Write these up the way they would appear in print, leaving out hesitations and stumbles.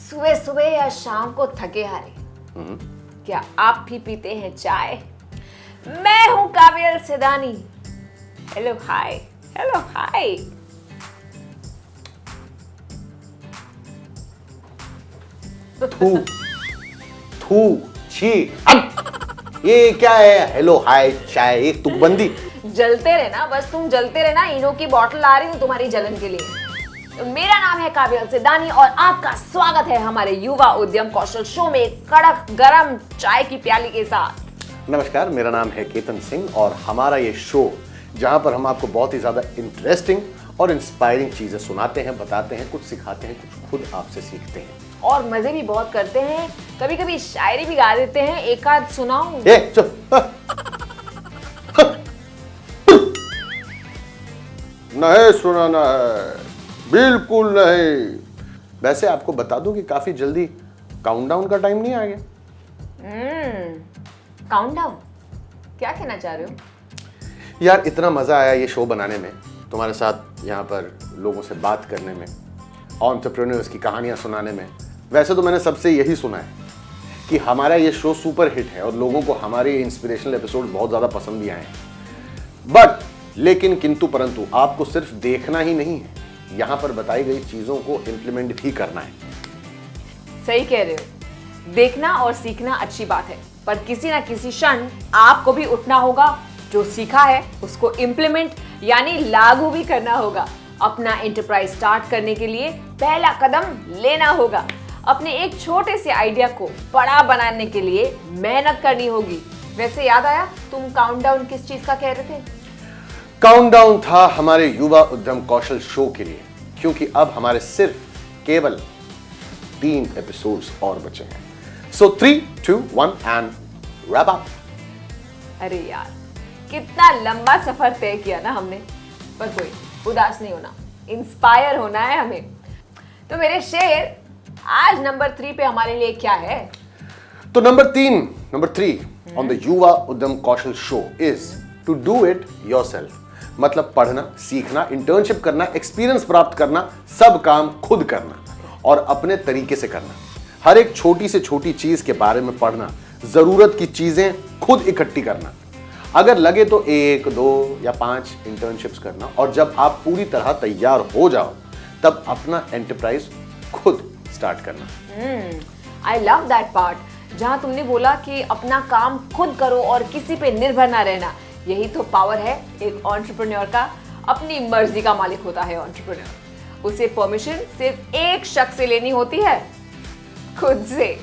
सुबह सुबह या शाम को थके हारे क्या आप भी पीते हैं चाय? मैं हूं काबिल सिदानी। Hello hi, hello hi. थू थू छी, अब ये क्या है? हेलो हाय चाय, एक तुकबंदी। जलते रहना, बस तुम जलते रहना। इनो की बोतल ला रही हूँ तुम्हारी जलन के लिए। तो मेरा नाम है काबिल सिदानी और आपका स्वागत है हमारे युवा उद्यम कौशल शो में कड़क गरम चाय की प्याली के साथ। नमस्कार, मेरा नाम है केतन सिंह और हमारा ये शो जहां पर हम आपको बहुत ही ज्यादा इंटरेस्टिंग और इंस्पायरिंग चीजें सुनाते हैं, बताते हैं, कुछ सिखाते हैं, कुछ खुद आपसे सीखते हैं और मजे भी बहुत करते हैं। कभी कभी शायरी भी गा देते हैं। एक आध सुनाऊं? चुप। नहीं सुनाना है, बिल्कुल नहीं। वैसे आपको बता दूं कि काफी जल्दी काउंटडाउन का टाइम नहीं आ गया? काउंटडाउन क्या कहना चाह रहे हो? यार इतना मजा आया ये शो बनाने में, तुम्हारे साथ यहाँ पर लोगों से बात करने में, एंटरप्रेन्योर्स की कहानियां सुनाने में। वैसे तो मैंने सबसे यही सुना है कि हमारा ये शो सुपर हिट है और लोगों को हमारे इंस्पिरेशनल एपिसोड बहुत ज्यादा पसंद भी आए हैं। लेकिन किंतु परंतु आपको सिर्फ देखना ही नहीं है, यहां पर बताई गई चीजों को इंप्लीमेंट भी करना है। सही कह रहे हो। देखना और सीखना अच्छी बात है, पर किसी ना किसी क्षण आपको भी उठना होगा। जो सीखा है उसको इंप्लीमेंट यानी लागू भी करना होगा। अपना एंटरप्राइज स्टार्ट करने के लिए पहला कदम लेना होगा। अपने एक छोटे से आइडिया को बड़ा बनाने के लिए मेहनत करनी होगी। वैसे याद आया, तुम काउंटडाउन किस चीज का कह रहे थे? काउंटडाउन था हमारे युवा उद्यम कौशल शो के लिए, क्योंकि अब हमारे सिर्फ केवल 3 एपिसोड्स और बचे हैं। सो 3, 2, 1 एंड रैप अप। अरे यार, कितना लंबा सफर तय किया ना हमने। पर कोई उदास नहीं होना, इंस्पायर होना है हमें। तो मेरे शेर, आज नंबर 3 पे हमारे लिए क्या है? तो number 3 on the Yuva Udyam Kaushal show is to do it yourself. मतलब पढ़ना, सीखना, इंटर्नशिप करना, एक्सपीरियंस प्राप्त करना, सब काम खुद करना और अपने तरीके से करना। हर एक छोटी से छोटी चीज के बारे में पढ़ना, जरूरत की चीजें खुद इकट्ठी करना। अगर लगे तो 1, 2 या 5 इंटर्नशिप्स करना और जब आप पूरी तरह तैयार हो जाओ तब अपना एंटरप्राइज खुद स्टार्ट करना। आई लव दैट पार्ट, जहां तुमने बोला कि अपना काम खुद करो और किसी पे निर्भर ना रहना। यही तो पावर है एक एंटरप्रेन्योर का। अपनी मर्जी का मालिक होता है एंटरप्रेन्योर। उसे परमिशन सिर्फ एक शख्स से लेनी होती है, खुद से।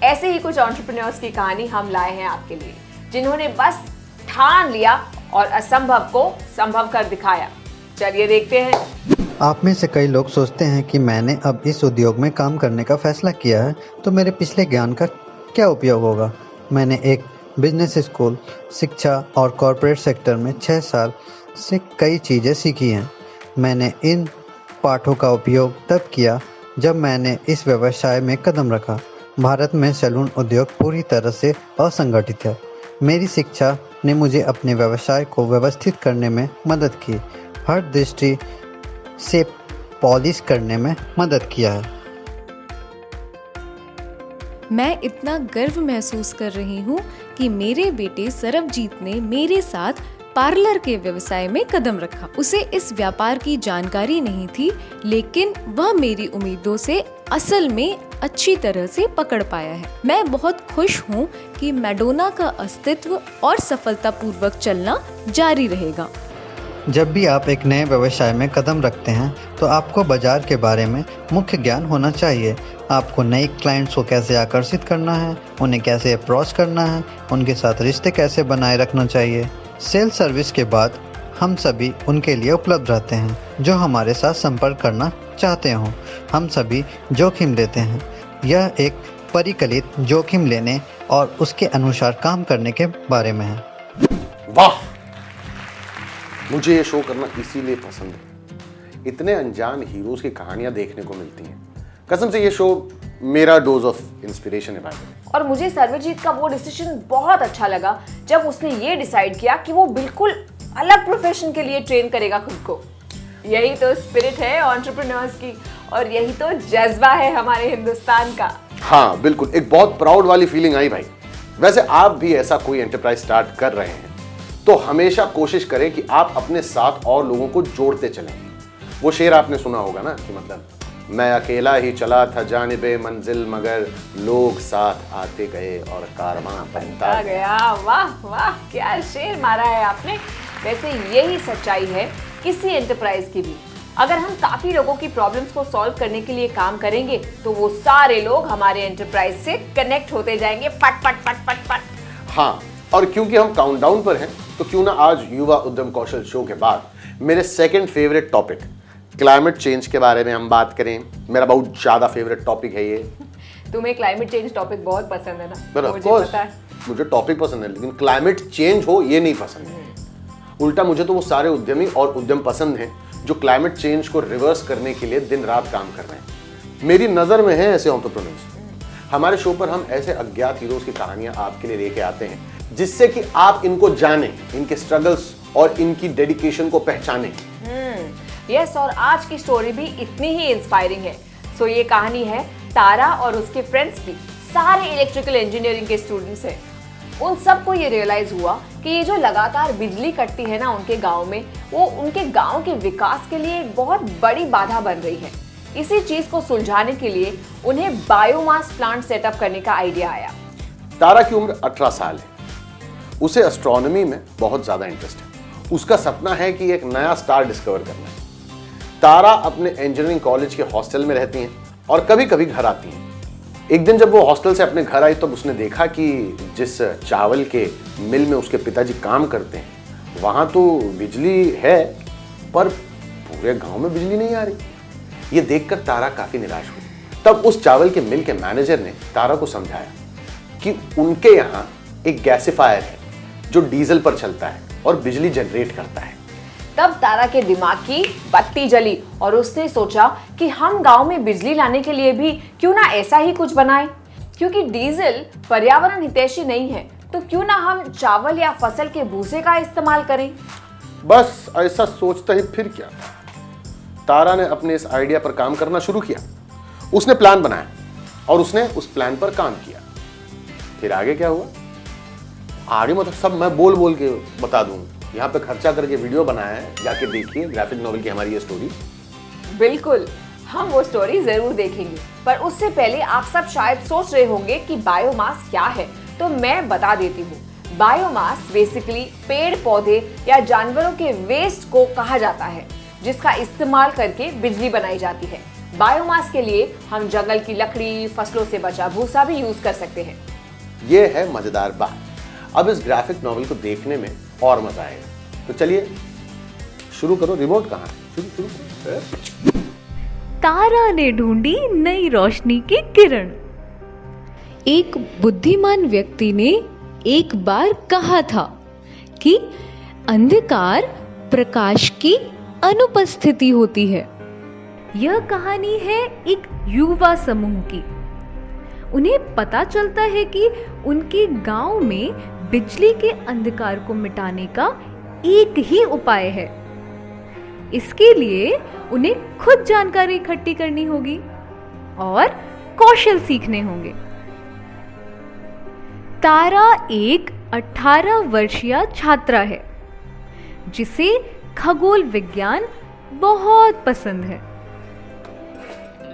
ऐसे ही कुछ एंटरप्रेन्योर्स की कहानी हम लाए हैं आपके लिए, जिन्होंने बस ठान लिया और असंभव को संभव कर दिखाया। चलिए देखते हैं। आप में से कई लोग सोचते हैं कि मैंने अब इस उद्योग में काम करने का फैसला किया है तो मेरे पिछले ज्ञान का क्या उपयोग होगा। मैंने एक बिजनेस स्कूल, शिक्षा और कॉरपोरेट सेक्टर में 6 साल से कई चीज़ें सीखी हैं। मैंने इन पाठों का उपयोग तब किया जब मैंने इस व्यवसाय में कदम रखा। भारत में सैलून उद्योग पूरी तरह से असंगठित है। मेरी शिक्षा ने मुझे अपने व्यवसाय को व्यवस्थित करने में मदद की, हर दृष्टि से पॉलिश करने में मदद किया है। मैं इतना गर्व महसूस कर रही हूँ कि मेरे बेटे सरबजीत ने मेरे साथ पार्लर के व्यवसाय में कदम रखा। उसे इस व्यापार की जानकारी नहीं थी, लेकिन वह मेरी उम्मीदों से असल में अच्छी तरह से पकड़ पाया है। मैं बहुत खुश हूँ कि मैडोना का अस्तित्व और सफलतापूर्वक चलना जारी रहेगा। जब भी आप एक नए व्यवसाय में कदम रखते हैं तो आपको बाजार के बारे में मुख्य ज्ञान होना चाहिए। आपको नए क्लाइंट्स को कैसे आकर्षित करना है, उन्हें कैसे अप्रोच करना है, उनके साथ रिश्ते कैसे बनाए रखना चाहिए। सेल सर्विस के बाद हम सभी उनके लिए उपलब्ध रहते हैं जो हमारे साथ संपर्क करना चाहते हों। हम सभी जोखिम लेते हैं। यह एक परिकलित जोखिम लेने और उसके अनुसार काम करने के बारे में है। वाह, मुझे ये शो करना इसीलिए पसंद है। इतने अनजान हीरोज की कहानियां देखने को मिलती हैं। कसम से ये शो मेरा डोज ऑफ इंस्पिरेशन है भाई। और मुझे सर्वजीत का वो डिसीजन बहुत अच्छा लगा जब उसने ये डिसाइड किया कि वो बिल्कुल अलग प्रोफेशन के लिए ट्रेन करेगा खुद को। यही तो स्पिरिट है एंटरप्रेन्योर्स की, और यही तो जज्बा है हमारे हिंदुस्तान का। हाँ बिल्कुल, एक बहुत प्राउड वाली फीलिंग आई भाई। वैसे आप भी ऐसा कोई एंटरप्राइज स्टार्ट कर रहे हैं तो हमेशा कोशिश करें कि आप अपने साथ और लोगों को जोड़ते चलें। वो शेर आपने सुना होगा ना कि मतलब मैं अकेला ही चला था जानिबे मंजिल, मगर लोग साथ आते गए और कारवां बनता गया। वाह वाह, क्या शेर मारा है आपने। वैसे यही सच्चाई है किसी एंटरप्राइज की भी। अगर हम काफी लोगों की प्रॉब्लम्स को सॉल्व करने के लिए काम करेंगे तो वो सारे लोग हमारे एंटरप्राइज से कनेक्ट होते जाएंगे, फट फट फट फट फट। हाँ, और क्योंकि हम काउंटडाउन पर हैं तो क्यों ना आज युवा उद्यम कौशल शो के बाद मेरे second favourite topic climate change के बारे में हम बात करें। मेरा बहुत ज्यादा फेवरेट टॉपिक है ये। तुम्हें क्लाइमेट चेंज टॉपिक बहुत पसंद है ना? मुझे पता है, मुझे टॉपिक पसंद है, लेकिन क्लाइमेट चेंज हो ये नहीं पसंद है। उल्टा मुझे तो वो सारे उद्यमी और उद्यम पसंद हैं जो क्लाइमेट चेंज को रिवर्स करने के लिए दिन रात काम कर रहे हैं। मेरी नजर में है ऐसे एंटरप्रेन्योर्स। हमारे शो पर हम ऐसे अज्ञात हीरोज की कहानियां आपके लिए लेके आते हैं जिससे कि आप इनको जानें, इनके स्ट्रगल्स और इनकी डेडिकेशन को पहचानें। यस, और आज की स्टोरी भी इतनी ही इंस्पायरिंग है। सो ये कहानी है तारा और उसके फ्रेंड्स की। सारे इलेक्ट्रिकल इंजीनियरिंग के स्टूडेंट्स हैं। उन सबको ये रियलाइज हुआ कि ये जो लगातार बिजली कटती है ना उनके गांव में, वो उनके गांव के विकास के लिए एक बहुत बड़ी बाधा बन रही है। इसी चीज को सुलझाने के लिए उन्हें बायोमास प्लांट सेटअप करने का आइडिया आया। तारा की उम्र 18 साल है। उसे एस्ट्रोनॉमी में बहुत ज्यादा इंटरेस्ट है। उसका सपना है कि एक नया स्टार डिस्कवर करना है। तारा अपने इंजीनियरिंग कॉलेज के हॉस्टल में रहती हैं और कभी कभी घर आती हैं। एक दिन जब वो हॉस्टल से अपने घर आई तब उसने देखा कि जिस चावल के मिल में उसके पिताजी काम करते हैं वहां तो बिजली है पर पूरे गांव में बिजली नहीं आ रही। ये देखकर तारा काफी निराश हुई। तब उस चावल के मिल के मैनेजर ने तारा को समझाया कि उनके यहाँ एक गैसिफायर है जो डीजल पर चलता है और बिजली जनरेट करता है। तब तारा के दिमाग की बत्ती जली और उसने सोचा कि हम गांव में बिजली लाने के लिए भी क्यों ना ऐसा ही कुछ बनाएं। क्योंकि डीजल पर्यावरण हितैषी नहीं है तो क्यों ना हम चावल या फसल के भूसे का इस्तेमाल करें। बस ऐसा सोचता ही फिर क्या, तारा ने अपने इस आइडिया पर काम करना शुरू किया। उसने प्लान बनाया और उसने उस प्लान पर काम किया। फिर आगे क्या हुआ, आगे मतलब सब मैं बोल बोल के बता दूं। यहाँ पे खर्चा करके वीडियो बनाया है, जाके देखिए ग्राफिक नॉवेल की हमारी ये स्टोरी। बिल्कुल, हम वो स्टोरी जरूर देखेंगे, पर उससे पहले आप सब शायद सोच रहे होंगे कि बायोमास क्या है, तो मैं बता देती हूँ। बायोमास बेसिकली पेड़ पौधे या जानवरों के वेस्ट को कहा जाता है जिसका इस्तेमाल करके बिजली बनाई जाती है। बायोमास के लिए हम जंगल की लकड़ी, फसलों से बचा भूसा भी यूज कर सकते हैं। ये है मजेदार बात। अब इस ग्राफिक नॉवेल को देखने में और मजा आएगा। तो चलिए शुरू करो। रिमोट कहाँ है? शुरू करो। तारा ने ढूंढी नई रोशनी की किरण। एक बुद्धिमान व्यक्ति ने एक बार कहा था कि अंधकार प्रकाश की अनुपस्थिति होती है। यह कहानी है एक युवा समूह की। उन्हें पता चलता है कि उनके गांव में बिजली के अंधकार को मिटाने का एक ही उपाय है। इसके लिए उन्हें खुद जानकारी इकट्ठी करनी होगी और कौशल सीखने होंगे। तारा एक 18 वर्षीय छात्रा है जिसे खगोल विज्ञान बहुत पसंद है।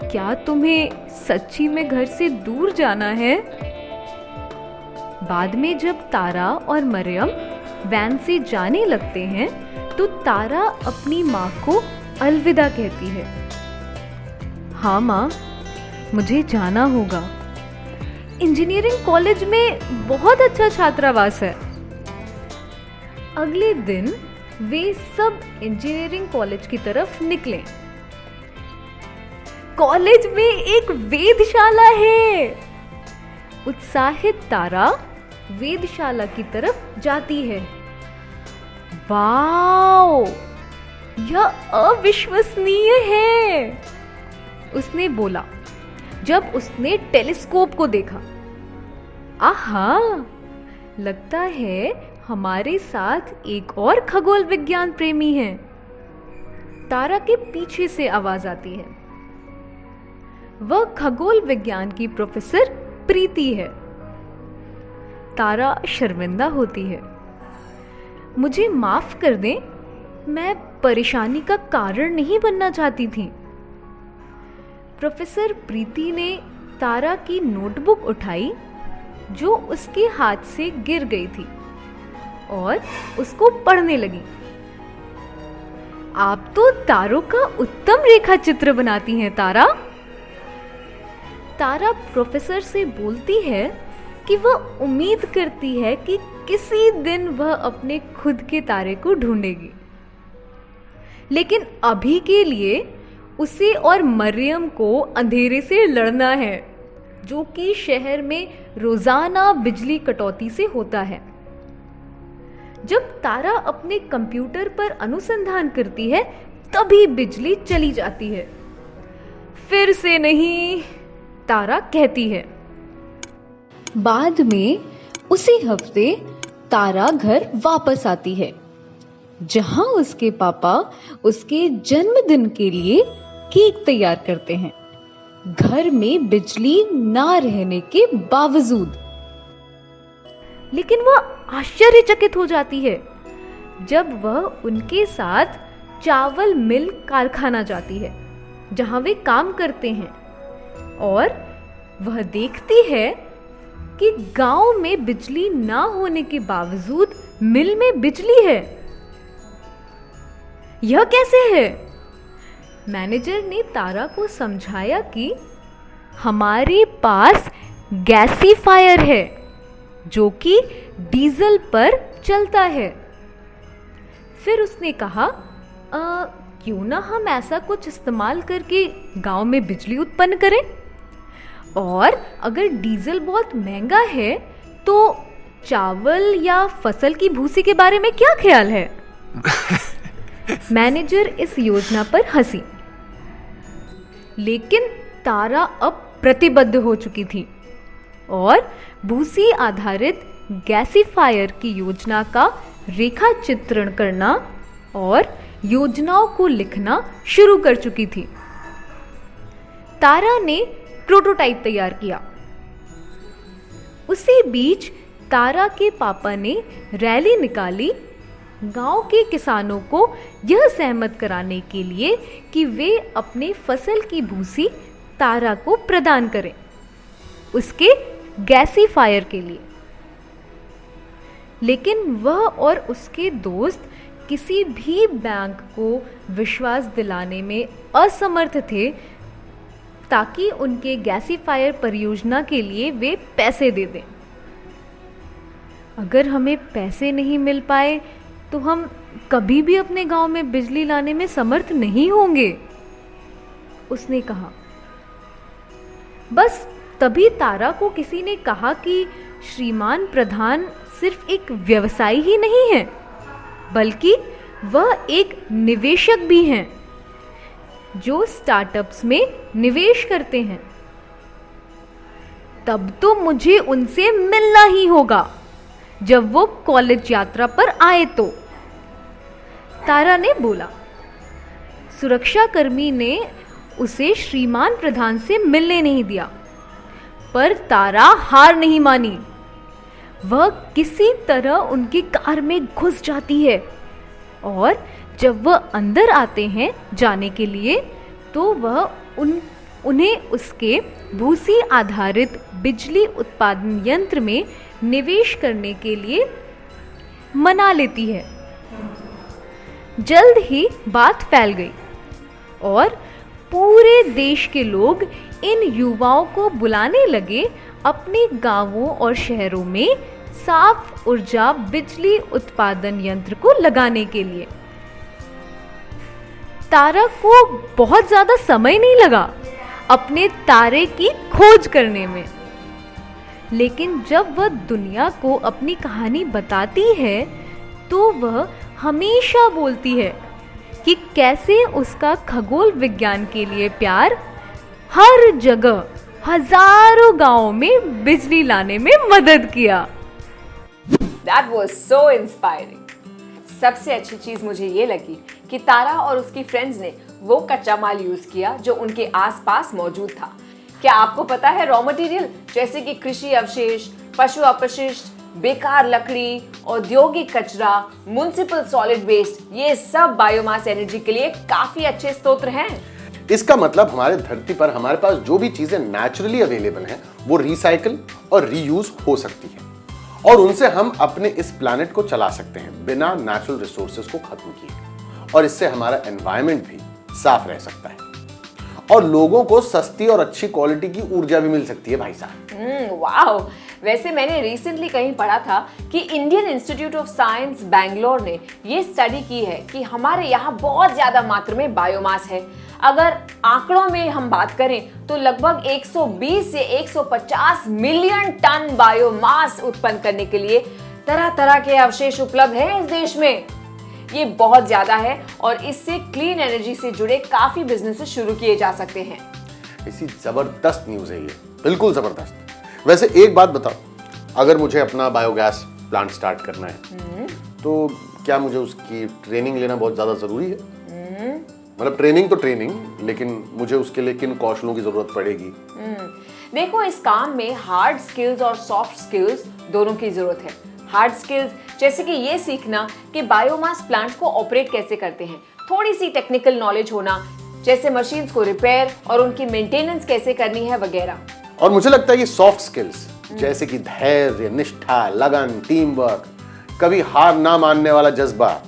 क्या तुम्हें सच्ची में घर से दूर जाना है? बाद में जब तारा और मरियम वैन से जाने लगते हैं तो तारा अपनी माँ को अलविदा कहती है। हाँ माँ, मुझे जाना होगा। इंजीनियरिंग कॉलेज में बहुत अच्छा छात्रावास है। अगले दिन वे सब इंजीनियरिंग कॉलेज की तरफ निकले। कॉलेज में एक वेधशाला है। उत्साहित तारा वेधशाला की तरफ जाती है। वाओ, यह अविश्वसनीय है, उसने बोला। जब उसने टेलीस्कोप को देखा। आहा, लगता है हमारे साथ एक और खगोल विज्ञान प्रेमी है। तारा के पीछे से आवाज आती है। वह खगोल विज्ञान की प्रोफेसर प्रीति है। तारा शर्मिंदा होती है। मुझे माफ कर दें, मैं परेशानी का कारण नहीं बनना चाहती थी। प्रोफेसर प्रीति ने तारा की नोटबुक उठाई जो उसके हाथ से गिर गई थी और उसको पढ़ने लगी। आप तो तारों का उत्तम रेखा चित्र बनाती हैं तारा। तारा प्रोफेसर से बोलती है कि वह उम्मीद करती है कि किसी दिन वह अपने खुद के तारे को ढूंढेगी, लेकिन अभी के लिए उसे और मरियम को अंधेरे से लड़ना है, जो कि शहर में रोजाना बिजली कटौती से होता है। जब तारा अपने कंप्यूटर पर अनुसंधान करती है तभी बिजली चली जाती है। फिर से नहीं, तारा कहती है। बाद में उसी हफ्ते तारा घर वापस आती है, जहां उसके पापा उसके जन्मदिन के लिए केक तैयार करते हैं, घर में बिजली ना रहने के बावजूद। लेकिन वह आश्चर्यचकित हो जाती है जब वह उनके साथ चावल मिल कारखाना जाती है, जहां वे काम करते हैं, और वह देखती है कि गांव में बिजली ना होने के बावजूद मिल में बिजली है। यह कैसे है? मैनेजर ने तारा को समझाया कि हमारे पास गैसीफायर है जो कि डीजल पर चलता है। फिर उसने कहा, क्यों ना हम ऐसा कुछ इस्तेमाल करके गांव में बिजली उत्पन्न करें, और अगर डीजल बहुत महंगा है तो चावल या फसल की भूसी के बारे में क्या ख्याल है? मैनेजर इस योजना पर हंसी, लेकिन तारा अब प्रतिबद्ध हो चुकी थी और भूसी आधारित गैसीफायर की योजना का रेखा चित्रण करना और योजनाओं को लिखना शुरू कर चुकी थी। तारा ने प्रोटोटाइप तैयार किया। उसी बीच तारा के पापा ने रैली निकाली गांव के किसानों को यह सहमत कराने के लिए कि वे अपने फसल की भूसी तारा को प्रदान करें उसके गैसीफायर के लिए। लेकिन वह और उसके दोस्त किसी भी बैंक को विश्वास दिलाने में असमर्थ थे ताकि उनके गैसीफायर परियोजना के लिए वे पैसे दे दें। अगर हमें पैसे नहीं मिल पाए तो हम कभी भी अपने गांव में बिजली लाने में समर्थ नहीं होंगे, उसने कहा। बस तभी तारा को किसी ने कहा कि श्रीमान प्रधान सिर्फ एक व्यवसायी ही नहीं है, बल्कि वह एक निवेशक भी हैं जो स्टार्टअप्स में निवेश करते हैं। तब तो मुझे उनसे मिलना ही होगा जब वो कॉलेज यात्रा पर आए तो, तारा ने बोला। सुरक्षाकर्मी ने उसे श्रीमान प्रधान से मिलने नहीं दिया, पर तारा हार नहीं मानी। वह किसी तरह उनकी कार में घुस जाती है और जब वह अंदर आते हैं जाने के लिए तो वह उन्हें उसके भूसी आधारित बिजली उत्पादन यंत्र में निवेश करने के लिए मना लेती है। जल्द ही बात फैल गई और पूरे देश के लोग इन युवाओं को बुलाने लगे अपने गांवों और शहरों में साफ ऊर्जा बिजली उत्पादन यंत्र को लगाने के लिए। तारा को बहुत ज्यादा समय नहीं लगा अपने तारे की खोज करने में, लेकिन जब वह दुनिया को अपनी कहानी बताती है तो वह हमेशा बोलती है कि कैसे उसका खगोल विज्ञान के लिए प्यार हर जगह हजारों गांवों में बिजली लाने में मदद किया। That was so inspiring. सबसे अच्छी चीज मुझे ये लगी कि तारा और उसकी फ्रेंड्स ने वो कच्चा माल यूज किया जो उनके आसपास मौजूद था। क्या आपको पता है रॉ मटेरियल जैसे कि कृषि अवशेष, पशु अपशिष्ट, बेकार लकड़ी, औद्योगिक कचरा, म्युनिसिपल सॉलिड वेस्ट, ये सब बायोमास एनर्जी के लिए काफी अच्छे स्रोत हैं। इसका मतलब हमारे धरती पर हमारे पास जो भी चीजें नेचुरली अवेलेबल हैं वो रिसाइकल और रीयूज हो सकती हैं और उनसे हम अपने इस प्लैनेट को चला सकते हैं बिना नेचुरल रिसोर्सेज को खत्म किए और इससे हमारा एनवायरनमेंट भी साफ रह सकता है और लोगों को सस्ती और अच्छी क्वालिटी की ऊर्जा भी मिल सकती है भाई साहब। वाओ, वैसे मैंने रिसेंटली कहीं पढ़ा था कि Indian institute of science Bangalore ने ये स्टडी की है कि हमारे यहाँ बहुत ज्यादा मात्रा में बायोमास है। अगर आंकड़ों में हम बात करें तो लगभग 120 से 150 मिलियन टन बायोमास उत्पन्न करने के लिए तरह तरह के अवशेष उपलब्ध हैं इस देश में। ये बहुत ज्यादा है और इससे क्लीन एनर्जी से जुड़े काफी बिजनेसेस शुरू किए जा सकते हैं। ऐसी जबरदस्त न्यूज है ये, बिल्कुल जबरदस्त। वैसे एक बात बताओ, अगर मुझे अपना बायोगैस प्लांट स्टार्ट करना है तो क्या मुझे उसकी ट्रेनिंग लेना बहुत ज्यादा जरूरी है? मतलब ट्रेनिंग तो ट्रेनिंग, लेकिन मुझे उसके लिए किन कौशलों की जरूरत पड़ेगी? देखो, इस काम में हार्ड स्किल्स और सॉफ्ट स्किल्स दोनों की जरूरत है। हार्ड स्किल्स जैसे कि ये सीखना कि बायोमास प्लांट को ऑपरेट कैसे करते हैं, थोड़ी सी टेक्निकल नॉलेज होना जैसे मशीन्स को रिपेयर और उनकी मेंटेनेंस कैसे करनी है वगैरह। और मुझे लगता है ये सॉफ्ट स्किल्स जैसे कि धैर्य, निष्ठा, लगन, टीम वर्क, कभी हार ना मानने वाला जज्बा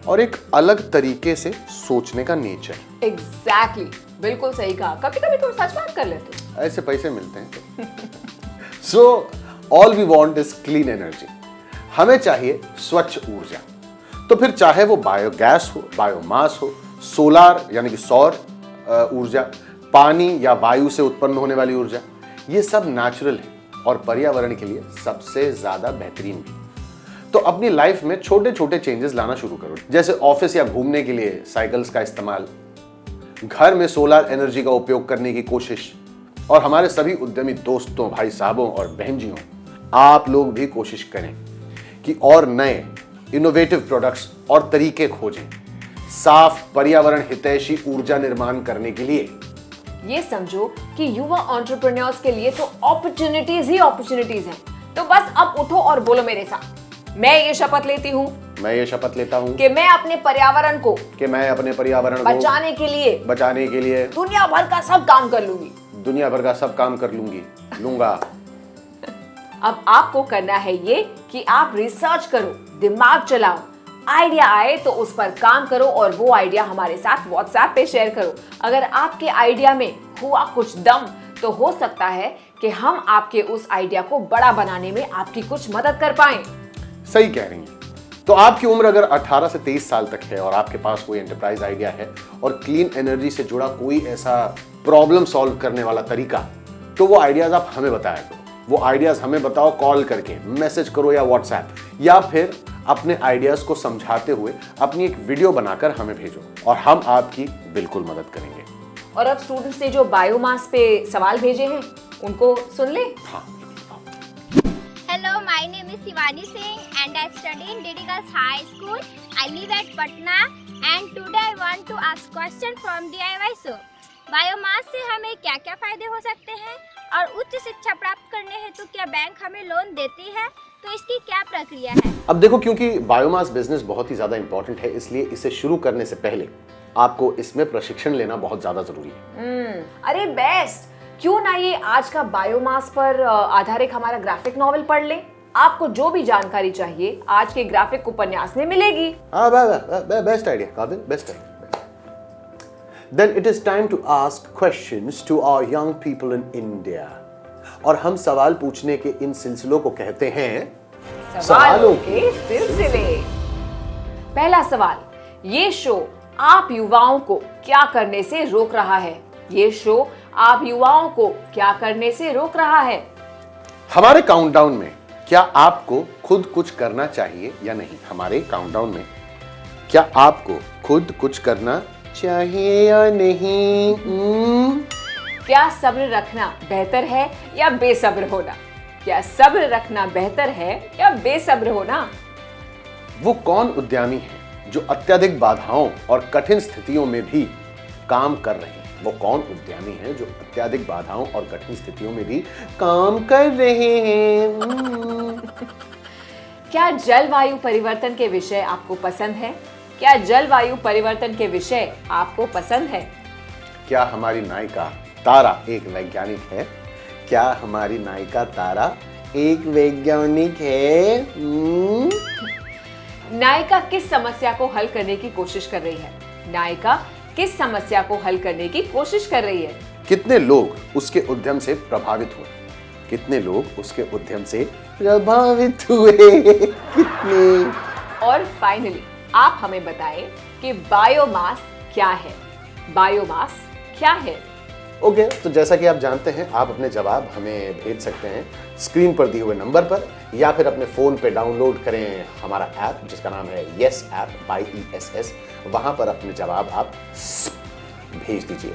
और एक अलग तरीके से सोचने का नेचर। एग्जैक्टली, बिल्कुल सही कहा। कभी कभी तुम सच बात कर लेते हो। ऐसे पैसे मिलते हैं। So all we want is clean energy. हमें चाहिए स्वच्छ ऊर्जा। तो फिर चाहे वो बायोगैस हो, बायोमास हो, सोलार यानी कि सौर ऊर्जा, पानी या वायु से उत्पन्न होने वाली ऊर्जा, ये सब नेचुरल है और पर्यावरण के लिए सबसे ज्यादा बेहतरीन भी। तो अपनी लाइफ में छोटे छोटे चेंजेस लाना शुरू करो, जैसे ऑफिस या घूमने के लिए साइकिल्स का इस्तेमाल, घर में सोलर एनर्जी का उपयोग करने की कोशिश। और हमारे सभी उद्यमी दोस्तों, भाई साहबों और बहनजियों, आप लोग भी कोशिश करें कि और नए इनोवेटिव प्रोडक्ट्स और तरीके खोजें साफ पर्यावरण हितैषी ऊर्जा निर्माण करने के लिए। ये समझो कि युवा एंटरप्रेन्योर्स के लिए तो अपॉर्चुनिटीज ही अपॉर्चुनिटीज हैं। तो बस अब उठो और बोलो मेरे साथ, मैं ये शपथ लेती हूँ, मैं ये शपथ लेता हूँ कि मैं अपने पर्यावरण को बचाने के लिए दुनिया भर का सब काम कर लूंगी। दुनिया भर का सब काम कर लूंगा। अब आपको करना है ये कि आप रिसर्च करो, दिमाग चलाओ, आइडिया आए तो उस पर काम करो और वो आइडिया हमारे साथ व्हाट्सएप पे शेयर करो। अगर आपके आइडिया में हुआ कुछ दम तो हो सकता है कि हम आपके उस आइडिया को बड़ा बनाने में आपकी कुछ मदद कर पाएं। सही कह रही हैं। तो आपकी उम्र अगर 18 से 23 साल तक है और आपके पास कोई एंटरप्राइज आइडिया है और क्लीन एनर्जी से जुड़ा कोई ऐसा प्रॉब्लम सॉल्व करने वाला तरीका, तो वो आइडियाज आप हमें बताया करो। वो आइडियाज हमें बताओ, कॉल करके, मैसेज करो या व्हाट्सएप, या फिर अपने आइडियाज को समझाते हुए अपनी एक वीडियो बनाकर हमें भेजो और हम आपकी बिल्कुल मदद करेंगे। और अब स्टूडेंट्स ने जो बायोमास पे सवाल भेजे हैं उनको सुन ले। हाँ। Hello, my name is Shivani Singh and I study in DD Girls High School. I live at Patna and today I want to ask question from DIY Show. Biomass से हमें क्या क्या फायदे हो सकते हैं और उच्च शिक्षा प्राप्त करने हेतु क्या बैंक हमें लोन देती है, तो इसकी क्या प्रक्रिया है? अब देखो, क्योंकि बायोमास बिजनेस बहुत ही ज्यादा इंपॉर्टेंट है, इसलिए इसे शुरू करने से पहले आपको इसमें प्रशिक्षण लेना बहुत ज्यादा जरूरी है। अरे बेस्ट, क्यों ना ये आज का बायोमास पर आधारित हमारा ग्राफिक नॉवेल पढ़ लें। आपको जो भी जानकारी चाहिए आज के ग्राफिक उपन्यास में मिलेगी। बेस्ट आइडिया काबिल, best idea. Then it is time to ask questions to our young people in India. और हम सवाल पूछने के इन सिलसिलों को कहते हैं सवालों के सिलसिले। पहला सवाल, ये शो आप युवाओं को क्या करने से रोक रहा है? ये शो आप युवाओं को क्या करने से रोक रहा है? हमारे काउंटडाउन में क्या आपको खुद कुछ करना चाहिए या नहीं? हमारे काउंटडाउन में क्या आपको खुद कुछ करना चाहिए या नहीं? क्या सब्र रखना बेहतर है या बेसब्र होना? क्या सब्र रखना बेहतर है या बेसब्र होना? वो कौन उद्यमी है जो अत्यधिक बाधाओं और कठिन स्थितियों में भी काम कर रहे हैं? वो कौन उद्यमी है जो अत्यधिक बाधाओं और कठिन स्थितियों में भी काम कर रहे हैं? क्या जलवायु परिवर्तन के विषय आपको पसंद है? क्या जलवायु परिवर्तन के विषय आपको पसंद है? क्या हमारी नायिका तारा एक वैज्ञानिक है? क्या हमारी नायिका तारा एक वैज्ञानिक है? नायिका किस समस्या को हल करने की कोशिश कर रही है? नायिका किस समस्या को हल करने की कोशिश कर रही है? कितने लोग उसके उद्यम से प्रभावित हुए? कितने लोग उसके उद्यम से प्रभावित हुए? कितने? और फाइनली आप हमें बताएं कि बायोमास क्या है? बायोमास क्या है? ओके, तो जैसा कि आप जानते हैं, आप अपने जवाब हमें भेज सकते हैं स्क्रीन पर दिए हुए नंबर पर, या फिर अपने फोन पे डाउनलोड करें हमारा ऐप जिसका नाम है यस ऐप, YESS। वहां पर अपने जवाब आप भेज दीजिए।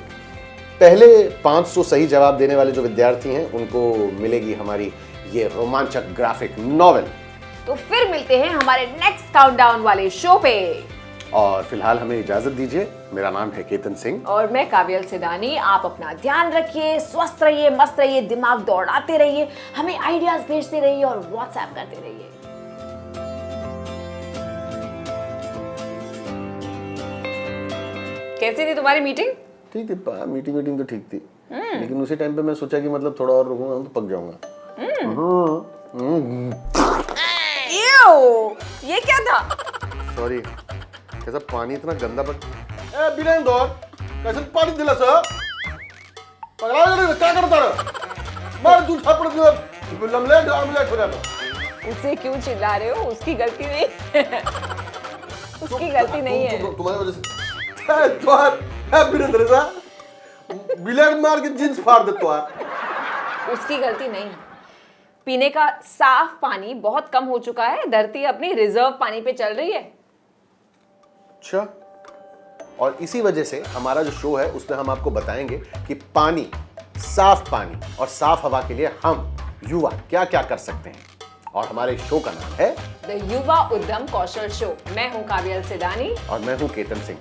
पहले 500 सही जवाब देने वाले जो विद्यार्थी हैं उनको मिलेगी हमारी ये रोमांचक ग्राफिक नॉवेल। तो फिर मिलते हैं हमारे नेक्स्ट काउंटडाउन वाले शो पे। और फिलहाल हमें इजाजत दीजिए। मेरा नाम है केतन सिंह और मैं काव्यल सिदानी। आप अपना ध्यान रखिए, स्वस्थ रहिए, मस्त रहिए, दिमाग दौड़ाते रहिए, हमें आइडियाज भेजते रहिए और व्हाट्सएप करते रहिए। कैसी थी तुम्हारी मीटिंग? ठीक थी, मीटिंग तो ठीक थी, लेकिन उसी टाइम पे मैं सोचा कि मतलब थोड़ा और रुकूंगा तो पक जाऊंगा। ये क्या था? सॉरी, कैसा पानी इतना गंदा ए बिलेन दौर कैसे पानी दिला सर? पगला गया क्या करता रहा? मार दूध थप्पड़ दिया, लमलेट आमलेट हो जाता। उसे क्यों चिल्ला रहे हो? उसकी गलती नहीं। उसकी गलती नहीं है। तुम्हारी वजह से द्वार है बिलेन दरसा बिलेन मार के जींस फाड़ दे द्वार। उसकी गलती नहीं। पीने का साफ पानी बहुत कम हो चुका है। धरती अपनी रिजर्व पानी पे चल रही है। अच्छा, और इसी वजह से हमारा जो शो है उसमें हम आपको बताएंगे कि पानी, साफ पानी और साफ हवा के लिए हम युवा क्या क्या कर सकते हैं। और हमारे शो का नाम है द युवा उद्यम कौशल शो। मैं हूं काव्यल सिदानी और मैं हूं केतन सिंह।